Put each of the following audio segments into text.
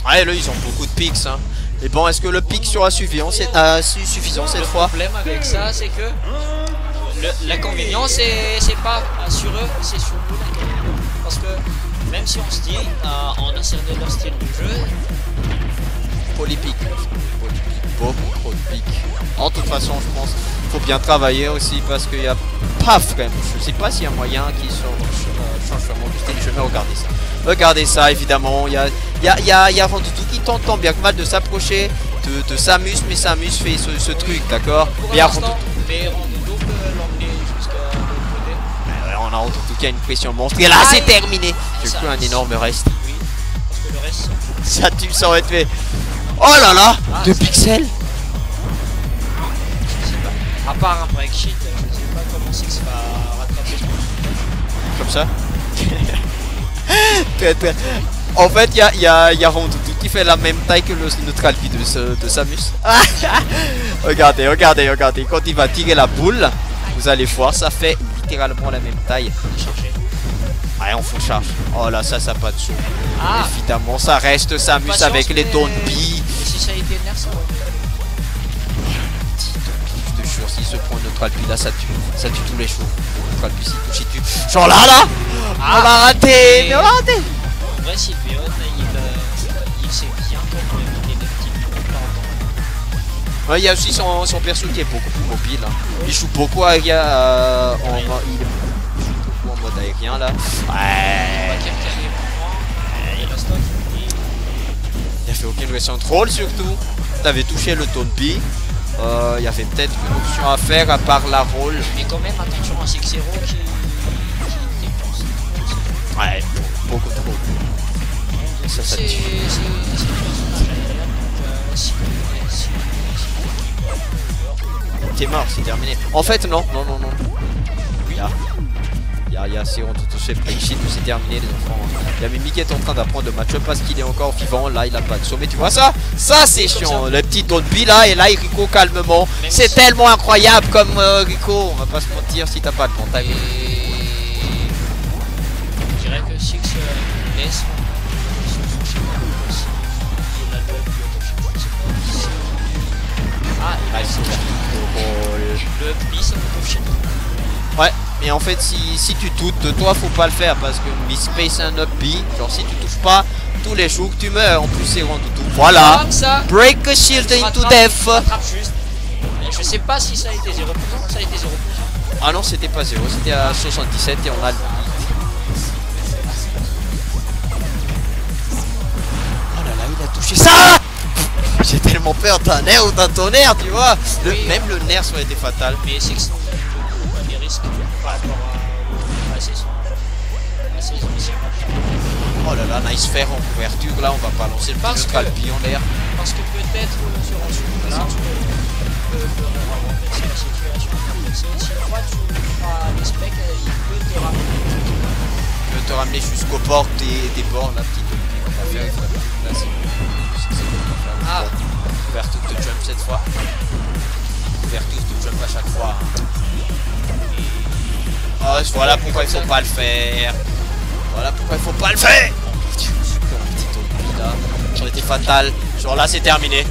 Ouais, là, ils ont beaucoup de pics, hein. Mais bon, est-ce que le pic sera suffisant cette fois? Le problème avec ça, c'est que l'inconvénient, c'est pas sur eux, c'est sur nous l'inconvénient. Parce que même si on se dit, on a cerné leur style de jeu. Polypic. Beaucoup trop de pics. En toute façon, je pense qu'il faut bien travailler aussi parce qu'il y a paf quand même. Je sais pas s'il y a moyen qu'ils changent vraiment de style. Je vais regarder ça. Regardez ça, évidemment. Il y a avant tout qui tente tant bien que mal de s'approcher de Samus, mais Samus fait ce truc, d'accord? Mais avant tout, mais on double l'emmener jusqu'à l'autre côté. On a en tout cas une pression monstre. Et là, c'est terminé. J'ai cru un énorme reste. Oui, parce que le reste. Ça tue, ça aurait été fait. Oh là là, 2 pixels. Je sais pas. À part un break sheet, je sais pas comment c'est que ça va rattraper ce truc. Comme ça. Très. En fait, il y a Rondoudou qui fait la même taille que notre alpi de Samus. regardez. Quand il va tirer la boule, vous allez voir, ça fait littéralement la même taille. Ouais, on full charge. Oh là, ça pas de saut. Évidemment, ça reste Samus avec les Donpi. Si ça a été nerf, ça Je te jure, s'il se prend notre alpi là, ça tue tous les chevaux. Notre alpi s'il touche, il tue. Genre là on va rater. En vrai, Sylveon, il sait bien comment éviter les petits coups par temps. Ouais, il y a aussi son perso qui est beaucoup plus mobile. Hein. Il joue beaucoup en mode aérien là. Ouais. Il a fait aucune version de troll surtout. T'avais touché le Tonpi. Il y avait peut-être une option à faire à part la roll. Mais quand même attention à 6-0 qui dépense. Ouais, beaucoup trop. Ça tue. T'es mort, c'est terminé. En fait, non. Il y a c'est on tout fait shit, c'est terminé les enfants. Il y a Mimi qui est en train d'apprendre le match-up parce qu'il est encore vivant. Là, il a pas de saut. Mais tu vois ça? Ça c'est chiant. Le petit Donpi là et là Rico calmement. C'est tellement incroyable comme Rico. On va pas se mentir si t'as pas de contact. Je dirais que Six laisse le pli ça me. Ouais, mais en fait si tu doutes, toi faut pas le faire parce que Miss Space un up B, genre si tu touches pas tous les jours tu meurs, en plus c'est Rondoudou. Voilà, break a shield into death. Je sais pas si ça a été 0%, ça a été 0%. Ah non, c'était pas 0, c'était à 77 et on a le... Oh là là, il a touché ça. J'ai tellement peur d'un nerf ou d'un tonnerre, tu vois. Même le nerf ça aurait été fatal. Mais c'est que les risques par rapport à la saison. Oh là là, nice faire en couverture. Là, on va pas lancer le petit Alpi en l'air. Parce que peut-être sur ensuite, là, tu peux renverser la situation. Si toi tu feras les specs, il peut te ramener. Il peut te ramener jusqu'au bord des bords, la petite Alpi qu'on va faire. Il faudrait pas placer. Couverture de jump cette fois. Couverture de jump à chaque fois. Oh, voilà pourquoi il faut pas le faire. Voilà pourquoi il faut pas le faire. Super petit Alpi là. Ça aurait été fatal. Genre là c'est terminé.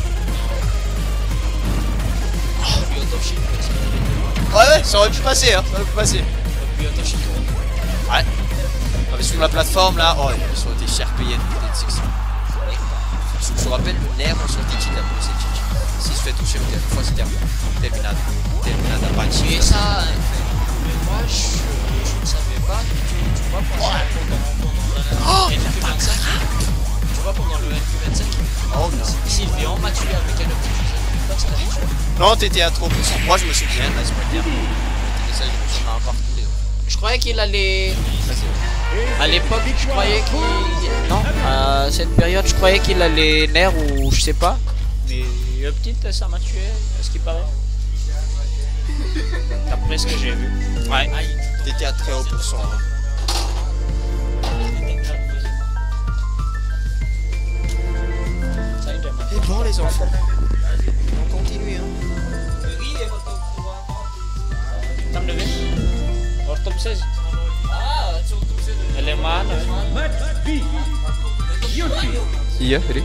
Ouais, ça aurait pu passer, hein. Ça aurait pu passer. Ouais. Non, mais sur la plateforme là, oh, ils ont été cher payés de Six. Je vous rappelle le nerf en sortie de la c'est Chichi. S'il se fait toucher une fois, c'est terminé. Terminade à pas et ça, moi je ne savais pas. Tu vois pendant le NQ25. Tu vois pendant le NQ25. Oh non. Sylveon m'a tué avec un petit. Non, t'étais à 3%. Moi je me souviens, la semaine dernière. Je croyais qu'il allait. À l'époque, je croyais qu'il. Non, à cette période, je croyais qu'il allait nerf ou je sais pas. Mais le petit, ça m'a tué, à ce qui paraît. D'après ce que j'ai vu. Ouais, t'étais à très haut pourcent. Et bon, les enfants, on continue. Hein. T'as me levé? Hors top 16. Elle est mal. Iya, ini.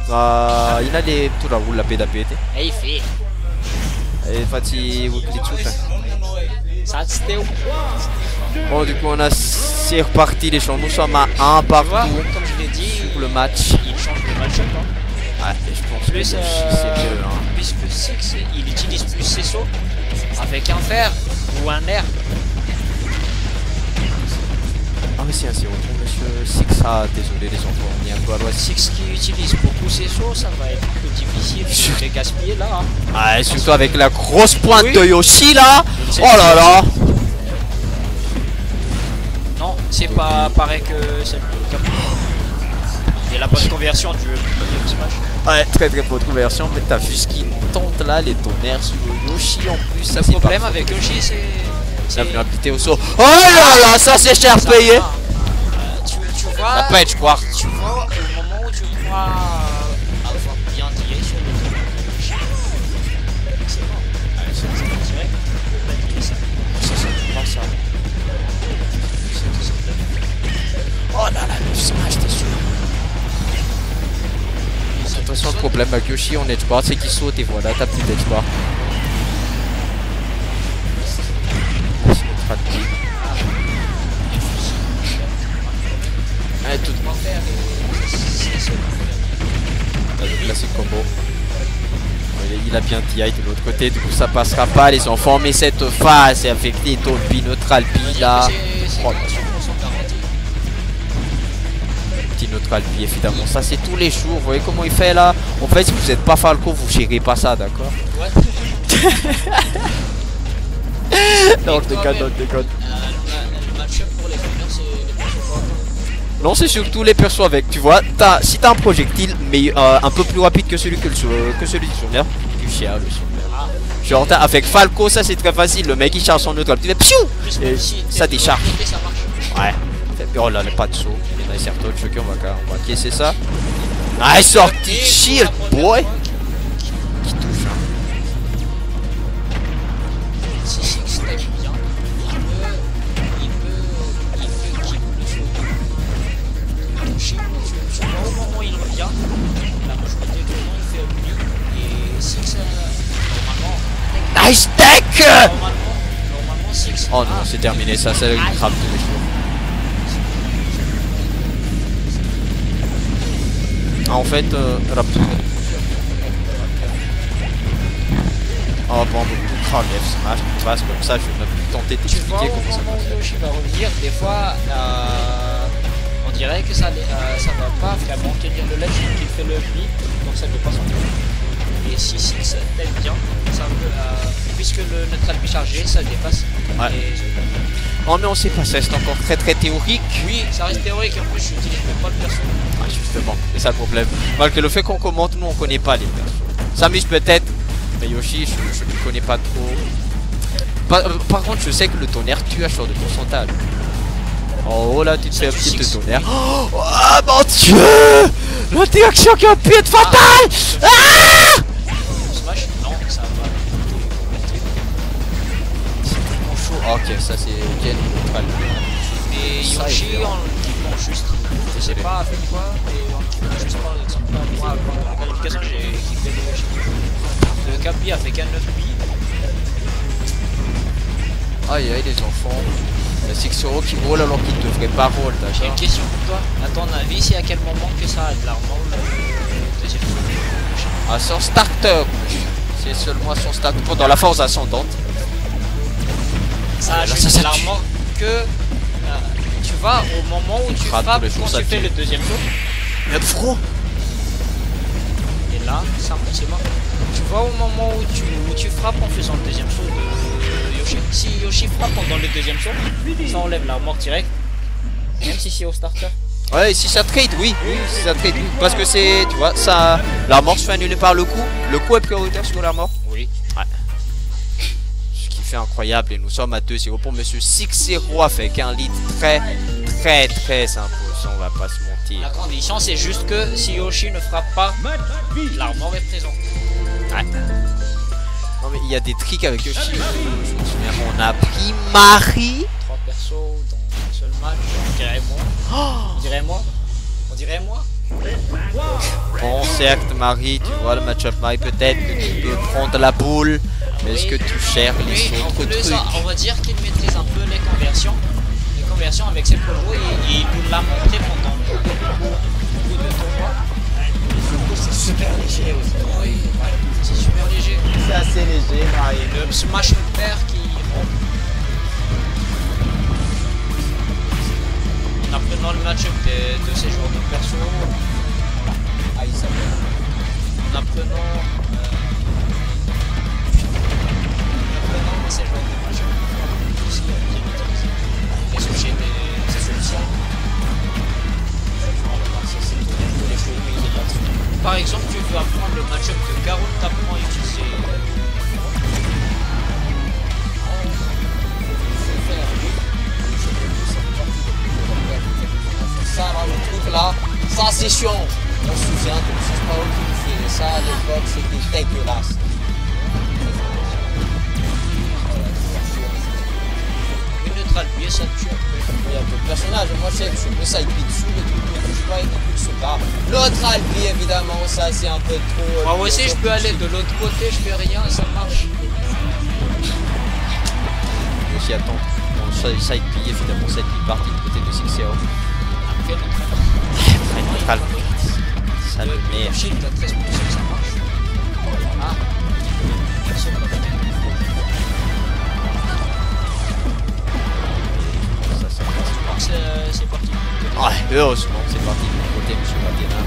Il a des tout là où la PDP. Et il fait. Et Fatih Wuklitsouf. Ça c'était où? Bon, du coup, c'est reparti les champs. Nous sommes à 1 partout. Comme je l'ai dit, pour le match. Il change de match-up. Hein. Ouais, et je pense plus, que c'est mieux. Hein. Puisque Six, il utilise plus ses sauts avec un fer ou un air. Ah mais c'est un 0 pour monsieur Six. Ah désolé les enfants, on est un peu à l'ouest. Six qui utilise beaucoup ses sauts, ça va être plus difficile de les gaspiller là. Hein. Ah et surtout avec la grosse pointe de Yoshi là. Oh là là. Non, c'est pas pareil que celle de Capcom. Il y a la bonne conversion du Smash. Ouais, très bonne conversion, mais t'as vu ce qu'il tente là, les tonnerres sur Yoshi en plus. Ça, le problème avec Yoshi, c'est... Ça vient habiter au saut. Oh là là, ça c'est cher payé. Tu vois... Ça peut être, je crois. Tu vois, au moment où tu crois avoir bien tiré sur le Yoshi, c'est bon. C'est vrai. C'est pas ça. Oh là là, le Smash, t'es sûr. Attention, le problème avec Yoshi en edge bar, c'est qu'il saute et voilà ta petite edge bar. Allez, tout le monde faire. Là, c'est combo. Il a bien TI de l'autre côté, du coup ça passera pas les enfants, mais cette phase avec les Dolby, Neutral B là. Neutral B évidemment, ça c'est tous les jours. Vous voyez comment il fait là. En fait, si vous n'êtes pas Falco, vous gérez pas ça, d'accord? Ouais. Non, je déconne, non, je déconne. Le match-up pour les finir, c'est les persos. Non, c'est surtout les persos avec, tu vois. Si t'as un projectile, mais un peu plus rapide que celui du sommaire, tu cher le sommaire. Genre, avec Falco, ça c'est très facile. Le mec il charge son neutral, tu fais piou et ça décharge. Ouais. Oh là, pas de saut. Il y en a certains choqués, on va caisser ça. Ah, sorti shield, boy! Qui touche, hein. Si Six step bien, il peut keep le saut. Tu vois au moment où il revient, la majorité du temps il fait mieux. Et Six, normalement. Nice deck! Normalement, Six. Oh non, c'est terminé, ça, c'est une trappe de les jours. En fait, oh bon, tout lève Smash, tu vois, comme ça, je vais même plus tenter d'expliquer comment ça fonctionne. Yoshi va revenir, des fois, on dirait que ça va pas vraiment tenir le ledge, donc il fait le beat, donc ça ne peut pas s'en. Et si Six t'aime bien, ça peut, puisque le neutral B chargé, ça dépasse. Ouais. Oh mais on sait pas, ça reste encore très théorique. Oui, ça reste théorique, en plus j'utilise même pas le perso. Ah justement, c'est ça le problème. Malgré le fait qu'on commente, nous on connaît pas les persos. Samus peut-être, mais Yoshi je ne connais pas trop. Par contre je sais que le tonnerre tue à genre de pourcentage. Oh là tu te fais un petit tonnerre. Oh mon dieu, l'interaction qui a pu être fatale. Smash, non, ça va. Ok, ça c'est bien neutral. Et Yoshi en kiffant juste. Je sais pas avec quoi, mais en kiffant juste par exemple. Moi, pendant la qualification, j'ai kiffé le Yoshi. Le Capi avec un 9 bi. Aïe aïe les enfants. Le 6 euros qui roule alors qu'il devrait pas roll, d'accord. J'ai une question pour toi. À ton avis, c'est à quel moment que ça a de l'armor le deuxième tour? Ah, son starter. C'est seulement son starter pendant la phase ascendante. Ça ajoute de l'armor que tu vas au moment où tu frappes quand tu fais le deuxième tour. Mais front. Et là, ça c'est mort. Tu vois au moment où tu frappes en faisant le deuxième saut de Yoshi. Si Yoshi frappe pendant le deuxième saut, ça enlève l'armor direct. Même si c'est au starter. Ouais, si ça trade, oui, si ça trade, oui. Parce que c'est, tu vois, ça, l'armor se fait annuler par le coup. Le coup est prioritaire sur l'armor. Oui. Ouais. Ce qui fait incroyable. Et nous sommes à 2-0 pour monsieur 6-0 avec un lead très imposant. On va pas se mentir. La condition, c'est juste que si Yoshi ne frappe pas, l'armor est présent. Ouais. Non mais il y a des tricks avec Yoshi. Je me souviens, on a pris Marie. 3 persos dans un seul match. On dirait moi. Oh, On dirait moi. Bon, certes, Marie, tu vois le match-up Marie, peut-être que tu peux prendre la boule. Mais est-ce que tu cherches les en autres plus, trucs? on va dire qu'il maîtrise un peu les conversions. Les conversions avec ses promos et il nous l'a montré pendant beaucoup de tournois. C'est super léger aussi. Oui, c'est super léger. C'est assez léger, Marie. Le smash père qui rompt. En apprenant le match-up de ces joueurs de perso. Ah, Isabelle. En apprenant ces joueurs de match-up. Aussi, bien utilisé. Les sujets des solutions. Par exemple, tu veux apprendre le match-up de Garou, t'apprends à utiliser. Ça, là, le truc là, ça c'est chiant. On se souvient que je sais pas où il faisait ça à l'époque, c'était dégueulasse. Une neutral pied, ça tue un peu. Il y a d'autres personnages, moi je sais que je peux ça, il pied dessous, le truc ne touche pas, il ne touche pas. L'autre alpi, évidemment, ça c'est un peu trop. Moi aussi, je peux aller de l'autre côté, je fais rien, ça marche. Aussi, attends. Bon, ça il plie, évidemment, ça il plie partie du côté de 6 Après, neutral. Ça le met. Le shield à 13%, ça marche. Ah, personne ne va mettre. C'est parti. Ouais, heureusement, c'est parti de mon côté, monsieur Matena.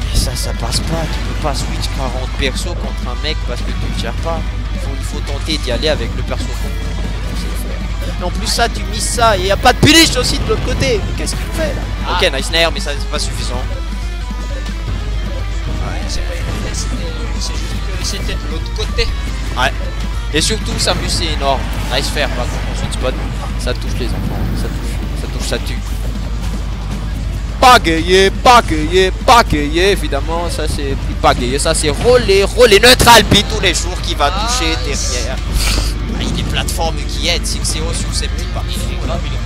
Mais ça passe pas. Tu peux pas switch 40 persos contre un mec parce que tu ne gères pas. Il faut tenter d'y aller avec le perso qu'on sait faire. Et en plus, ça, tu mises ça et il n'y a pas de punish aussi de l'autre côté. Mais qu'est-ce qu'il fait là? Ok, nice nair, mais ça, c'est pas suffisant. Ouais, c'est pas une tête, c'est juste que c'était de l'autre côté. Ouais. Et surtout, Samus, c'est énorme. Nice faire, par contre, en sweet spot. Ça touche les enfants. Ça tue. Pagayer, évidemment, ça c'est plus pagayer, ça c'est roller neutral beat tous les jours qui va toucher derrière. Ah, il y a des plateformes qui aident, 6-0 sur ces petits pas. Il est grave, il est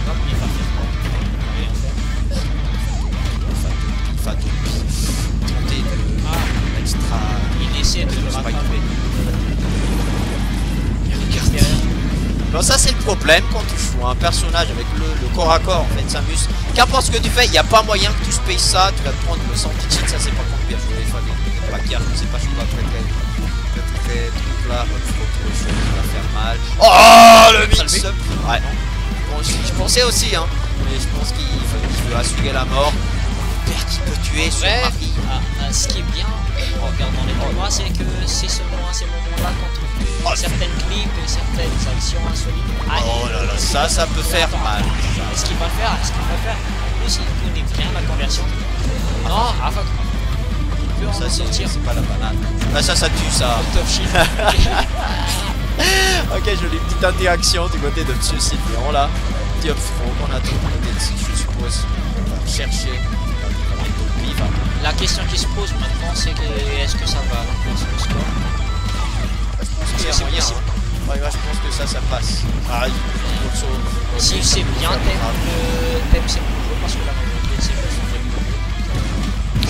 Il va tenter de extra. Il essaie de le rattraper. Non, ça c'est le problème quand tu joues un personnage avec le corps à corps en fait, Samus. Qu'importe ce que tu fais, il n'y a pas moyen que tu spaces ça, tu vas te prendre le senti-cheat, ça c'est pas contre bien joué, il faut pas qu'il y a, je sais pas, je suis pas très truc là, autre chose qui va faire mal. Oh le mix-up. Ouais, bon, je pensais aussi hein, mais je pense qu'il veut assurer la mort. Père qui peut tuer son mari. Ce qui est bien en regardant les tournois, c'est que c'est seulement à ces moments-là qu'on trouve certaines clips et certaines actions insolites. Oh là là, ça peut faire mal. Ce qu'il va faire, en plus il connaît bien la conversion. Non, fuck. Il peut en sortir. C'est pas la banane. Ah ça tue ça. Top shield. Ok, jolie petite interaction du côté de Monsieur Sylvian là. Petit up front qu'on a tout du côté de Sylvian, je suppose. On va chercher. La question qui se pose maintenant, c'est que est-ce que ça va renforcer le score? Je pense qu'il y a moyen. Hein. Ouais, je pense que ça passe. Ah, si c'est bien, t'aimes c'est toujours parce que la majorité de ces jeux sont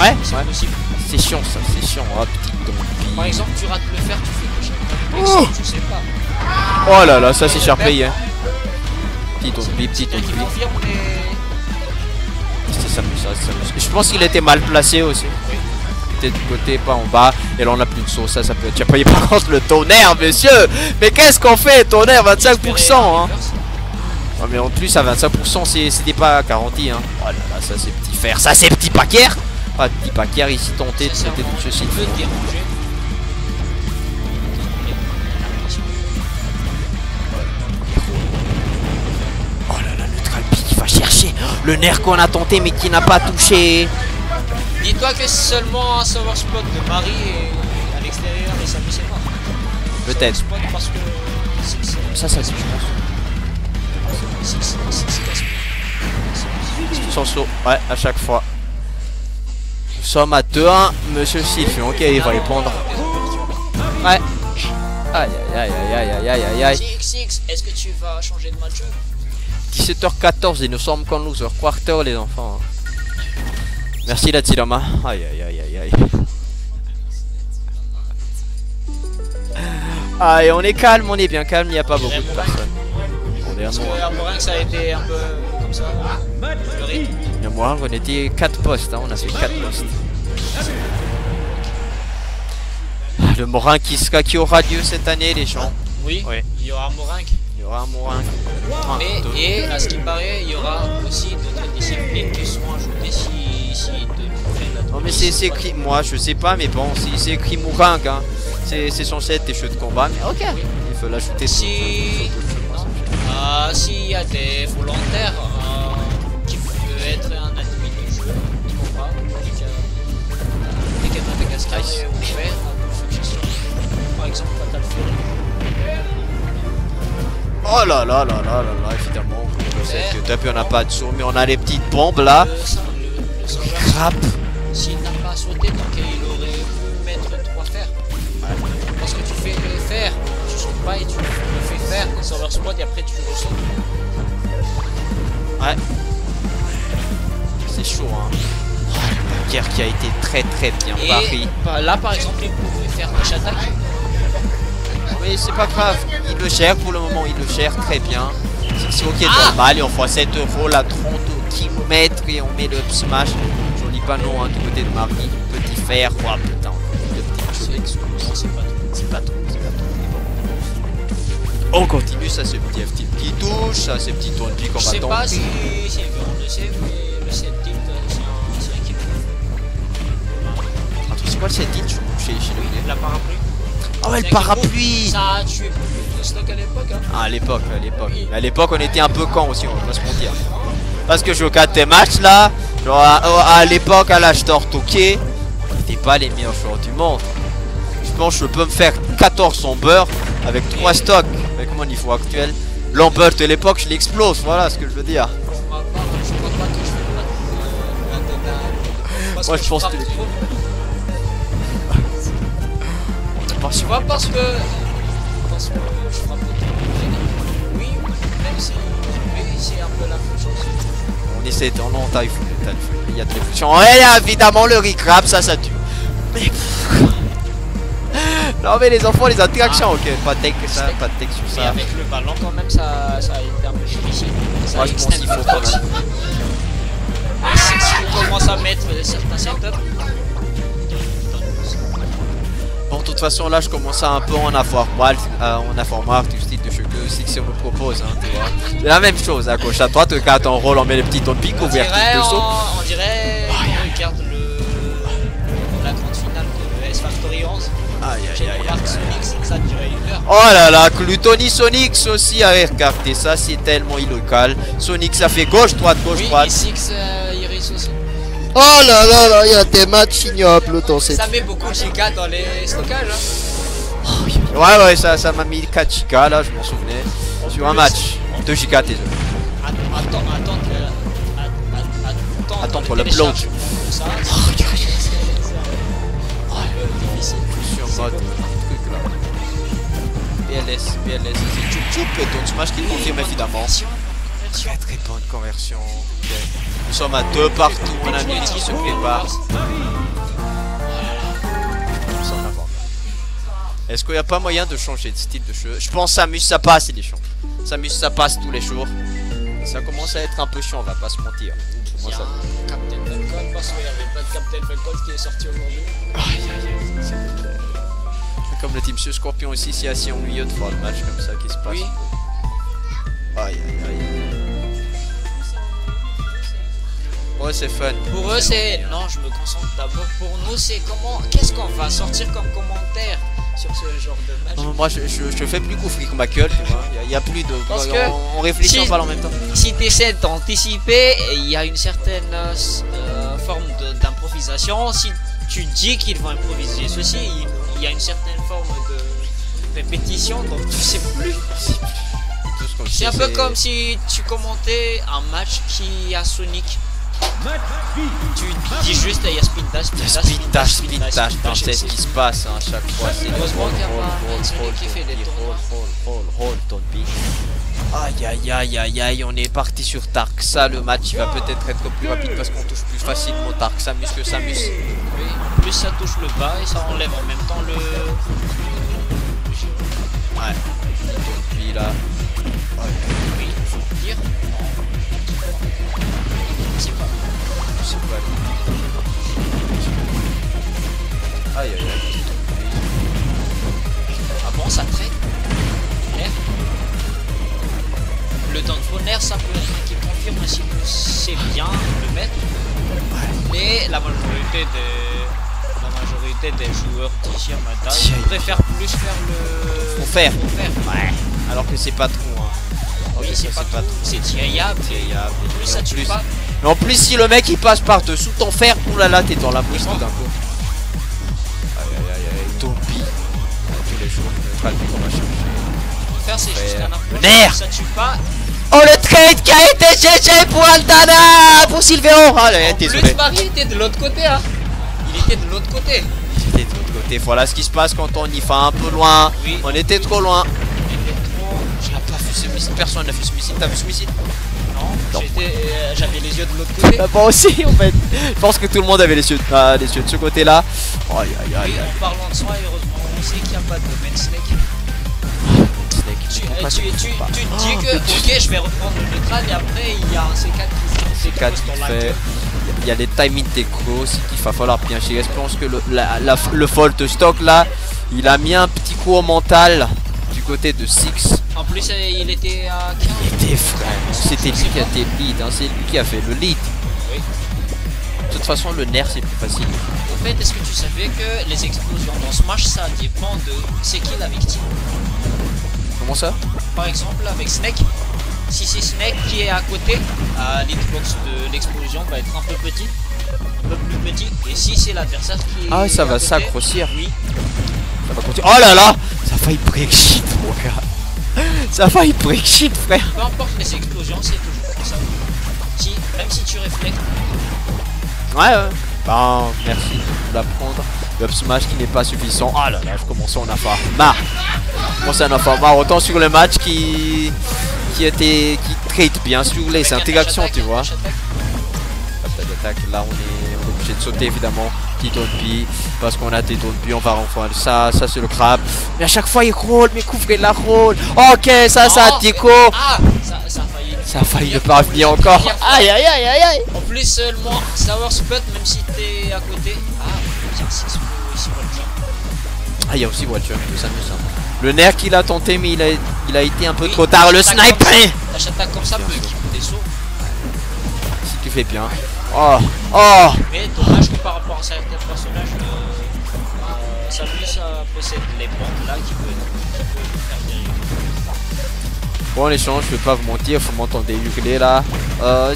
ouais, c'est possible. C'est chiant ça, c'est chiant. Oh, petite dompie. Par exemple, tu rates le fer, tu fais cocher. Je sais pas. Oh là là, ça c'est cher payé. Petite dompie, petite dompie. C'est Samus. Je pense qu'il était mal placé aussi. Peut-être du côté, pas en bas. Et là on a plus de saut, ça peut être. Tu as payé par contre le tonnerre, monsieur. Mais qu'est-ce qu'on fait, tonnerre 25% hein. Ouais, mais en plus à 25% c'était pas garanti hein. Oh là là, ça c'est petit fer, ça c'est petit paquet. Pas petit paquet ici tenté de sauter de ceci. Oh là là, le Tralpi qui va chercher le nerf qu'on a tenté mais qui n'a pas touché. Dis-toi que c'est seulement un savoir spot de Marie et à l'extérieur et Samus est mort. Peut-être. Parce que ça je pense. Sans saut, ouais, à chaque fois. Nous sommes à 2-1, monsieur Sylvian, ok, il va répondre. Ouais. Aïe aïe aïe aïe aïe aïe aïe aïe. Six, est-ce que tu vas changer de match? 17h14 et nous sommes qu'en loser quarter les enfants. Merci la Tilama. Aïe aïe aïe aïe aïe. Aïe, on est calme, on est bien calme, il n'y a pas beaucoup de personnes. On est Parce que à Morin, ça a été un peu comme ça. Le rythme. Il y a moi, on était 4 postes, hein, on a fait 4 postes. Le Morin qui aura lieu cette année, les gens. Oui, Ouais. il y aura Morin. Il y aura un Morin. Et à ce qui paraît, il y aura aussi d'autres disciplines qui seront ajoutées si de. Non mais c'est écrit, moi je sais pas, mais bon, si c'est écrit Morin, hein, c'est censé être des jeux de combat, mais ok, il faut l'ajouter. S'il y a des volontaires qui peuvent être un animé du jeu, ils vont pas. Dès qu'il y a Madagascar est ouvert à toute suggestion. Par exemple, Fatal Fury. Oh là là là là là là, évidemment, je sais que depuis on n'a pas de saut, mais on a les petites bombes là. Le sauveur, Crap. s'il n'a pas sauté, donc il aurait pu mettre 3 fers. Parce que tu fais le fer, tu sautes pas et tu le fais faire, le serveur squad et après tu le ressautes. Ouais. C'est chaud, hein. Une guerre qui a été très bien Et pari. là par exemple, il pouvait faire dash attack. Mais c'est pas grave, il le gère pour le moment, il le gère très bien. C'est ok normal et on fait 7 € la 30 km et on met le up smash. Joli panneau hein, du côté de Marie. Petit fer, oh putain, de petites choses. Non, c'est pas trop. On continue, ça c'est petit F-tilt qui touche, ça c'est petit tourne Je sais pas si on le sait, mais le set tilt c'est un kill. Attends, c'est quoi le set tilt chez le La parapluie. Ah ouais, le C'est un parapluie. kill. Ça a tué plus de stock à l'époque. Hein. Ah, à l'époque. Oui. À l'époque, on était un peu cons aussi, on va pas se mentir. Parce que je regarde tes matchs là, genre à l'époque, à l'âge d'or Toké, on n'était pas les meilleurs joueurs du monde. Je pense que je peux me faire 14 en beurre avec 3 stocks. Avec mon niveau actuel. Lambert de l'époque, je l'explose, voilà ce que je veux dire. Je crois pas que je vais Moi, je pense que tu vois, parce que je frappe autant. Oui, même si c'est un peu la même chose. On essaie de... Non, t'as eu fou, il y a de l'évolution. Et évidemment, le recrap, ça tue. Mais... Non mais les enfants, les interactions, ok, pas de tech sur Mais ça. avec le ballon quand même, ça a été un peu difficile. Moi je pense qu'il faut quand même. Si tu commences à mettre certains setups. Bon, de toute façon là je commence à un peu en avoir marre du style de jeu que Six me propose, hein, tu vois. C'est la même chose, à gauche à droite, tu regardes ton rôle, on met les petits tonnes piques, ouvert de saut. On dirait on regarde la grande finale de S Factory 11. Aïe aïe aïe aïe. Sonic, ça durait 1 heure. Oh là là, Clutony Sonic aussi à regarder, ça c'est tellement illocal. Sonic ça fait gauche, droite, Oui, et Six Iris aussi. Oh là là là, il y a des matchs ignobles dans cette... Ça met beaucoup de gigas dans les stockages. Hein. Ouais, ça m'a mis 4 gigas là, je m'en souvenais. Sur un match, 2 gigas tes œufs. Attends, le upload. Ça, Sur mode truc là. BLS, c'est Choup Choup et donc Smash qui confirme évidemment. Très bonne conversion. Okay. Nous sommes à 2 partout, mon ami qui se prépare. Est-ce qu'il n'y a pas moyen de changer de style de jeu? Je pense que Samus ça passe, il est chiant. Samus ça passe tous les jours. Ça commence à être un peu chiant, on va pas se mentir. Il y a un Captain Falcon parce qu'il n'y avait pas de Captain Falcon qui est sorti aujourd'hui. Comme le Team Scorpion aussi, c'est assez ennuyeux de voir le match comme ça qui se passe. Oui. Aïe aïe aïe. Ouais, c'est fun. Pour eux, c'est. Non, je me concentre d'abord. Pour nous, c'est comment. Qu'est-ce qu'on va sortir comme commentaire sur ce genre de match? Non, moi, je fais plus couvrir ma gueule, tu vois. Il y a plus de. Parce que on réfléchit, on parle en même temps. Si tu essaies d'anticiper, il y a une certaine forme d'improvisation. Si tu dis qu'ils vont improviser ceci, il y a une certaine forme de répétition, donc tu sais plus. C'est un peu comme si tu commentais un match qui a Sonic. Tu dis juste il y a speed dash, Speed dash, c'est ce qui se passe hein, à chaque fois. C'est heureusement qu'il n'y a pas Sonic qui fait des tours. Roll, ton beat. Aïe aïe aïe aïe aïe, on est parti sur Tarxa. Le match il va peut-être être plus rapide parce qu'on touche plus facilement Tarxamus que Samus. Oui, en plus ça touche le bas et ça enlève en même temps le Ouais. Donc puis là. Oui, faut dire. C'est pas. Je sais pas. Aïe aïe aïe. Ah bon, ça traite. L'air. Le downfall air, ça peut être qui confirme si c'est bien le mettre. Mais la majorité des joueurs d'ici à Mata préfèrent plus faire le. Faut faire. Ouais. Alors que c'est pas trop. Hein. Oui, c'est pas trop. C'est tirable. Plus ça tue pas. Mais en plus, si le mec il passe par dessous ton fer, oulala, t'es dans la mousse tout d'un coup. Aïe aïe aïe aïe, Tompi. Tous les jours, pas le but qu'on va chercher. Faire, c'est juste un approche. Nerf. Ça tue pas. Oh, le trade qui a été GG pour Altana, pour Sylvéon. Ah, là, En désolé. plus, Marie était de l'autre côté, hein. Il était de l'autre côté. J'étais de l'autre côté. Voilà ce qui se passe quand on y va un peu loin. Oui. On était trop loin. Il était trop. J'ai pas vu ce missile. Personne n'a vu ce missile. T'as vu ce missile? Non, j'avais les yeux de l'autre côté. Moi aussi, en fait. Je pense que tout le monde avait les yeux de ce côté-là. Aïe aïe aïe Oui, aïe. en parlant de soi, heureusement, on sait qu'il n'y a pas de main snake. Tu te dis que, ok, je vais reprendre le neutral et après il y a un C4 qui C4 qui fait. Il y a les timing décro aussi qu'il va falloir bien gérer. Je pense que le fault stock là, il a mis un petit coup au mental du côté de Six. En plus, il était à 15. Il était frère. C'était lui qui a été le lead. Hein. C'est lui qui a fait le lead. Oui. De toute façon, le nerf c'est plus facile. En fait, est-ce que tu savais que les explosions dans Smash ça dépend de c'est qui la victime? Comment ça? Par exemple, avec Snake, si c'est Snake qui est à côté, l'hitbox de l'explosion va être un peu petit, un peu plus petit. Et si c'est l'adversaire qui est. Ah, ça à va côté, s'accrochir. Oui. Ça va continuer. Oh là là! Ça a failli break shit, frère. Ça a failli break shit, frère. Peu importe les explosions, c'est toujours comme ça. Même si tu réfléchis. Ouais. Bon, merci de l'apprendre. Le up smash qui n'est pas suffisant. Ah là là, je commence à en avoir marre. Je commence à en avoir marre. Autant sur le match qui trade bien sur les interactions, tu vois. D'attaque, là on est obligé de sauter évidemment. Petit downpi, parce qu'on a des downpi, on va renvoyer ça c'est le crabe. Mais à chaque fois il roll, mais couvrez la roll. Ok, ça a déco. Ah, ça a failli ne pas revenir encore. Aïe aïe aïe aïe aïe. En plus seulement Sour Spot même si t'es à côté. Ah, tiens, c'est ici Watcher. Ah, il y a aussi Watcher, ça me semble. Le nerf qu'il a tenté, mais il a été un peu trop tard. Le sniper. T'achètes comme ça peut équiper des sauts. Si tu fais bien. Oh. Mais dommage que par rapport à certains personnages, Samus possède les bombes là qui peut faire des. Bon, les gens, je vais pas vous mentir, faut m'entendre hurler là.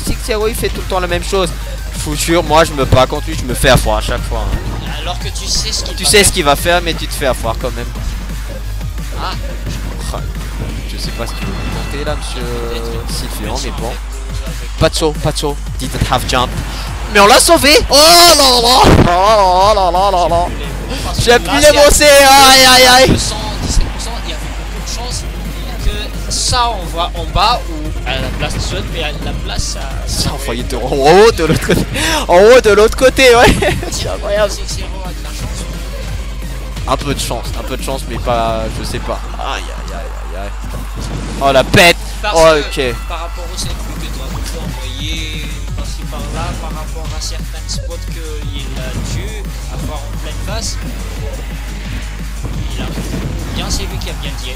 Six Zero il fait tout le temps la même chose. Je vous jure, moi je me bats contre lui, je me fais avoir à chaque fois. Hein. Alors que tu sais ce qu'il va Tu sais ce qu'il va faire, mais tu te fais avoir quand même. Ah. Je sais pas ce qu'il veut tenter là, monsieur Sylvian, mais bon. Pas de saut. Didn't have jump. Mais on l'a sauvé. Oh là là. Oh là là là là. J'ai plus l'émoncé. Aïe aïe aïe. 17%, il y avait beaucoup de chance que ça on voit en bas ou à la place de saute, mais à la place ça a envoyé en haut de l'autre côté. En haut de l'autre côté, ouais. C'est incroyable. Un peu de chance, mais pas, je sais pas. Aïe aïe aïe aïe aïe. Oh la pète. Oh, ok. Par rapport au circuit que tu as envoyé par-ci par-là, par rapport à certains spots qu'il a dû avoir en pleine face, il a bien, c'est lui qui a bien dit.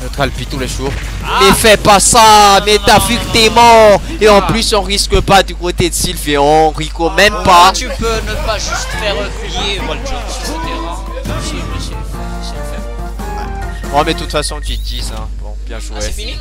Notre Alpi tous les jours. Mais fais pas ça, mais t'as vu que t'es mort. Et en plus on risque pas du côté de Sylvie, on Rico même pas. Tu peux ne pas juste faire plier Walter sur le terrain. C'est le faire. Oh mais de toute façon tu te dis hein. Bon, bien joué. Ah, c'est fini.